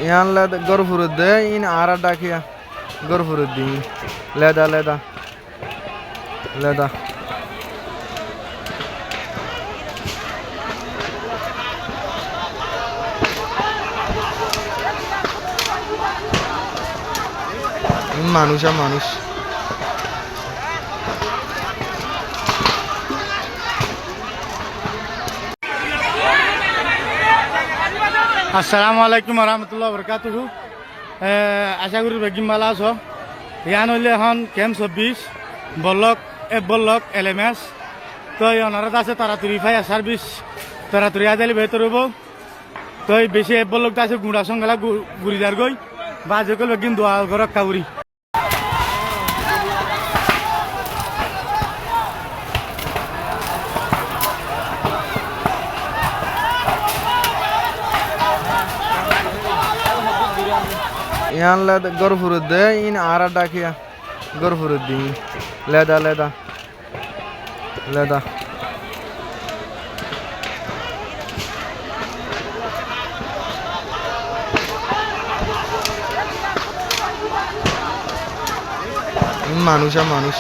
yan leda gor furudde in ara dakia gor furuddi leda leda leda মানুষ আর মানুষ আসসালামু আলাইকুম রহমতুল্লাহ বরকাতুহু। আশা করি বেগিম ভালো আছো। ইয়ান হইলে এখন ক্যাম্প 24 বল্লক LMS। তো অনারত আছে তাড়াতাড়ি ফায়ার সার্ভিস তাড়াতাড়ি আদালি ভেতর হবো। তো বেশি বল্লকটা আছে গুঁড়া সঙ্গেলা গুড়ি যার গই বা যে কল বেগিম দোয়া ঘর কাউরি yan leda gor furudde in ara dakia gor furuddi leda leda leda মানুষ আর মানুষ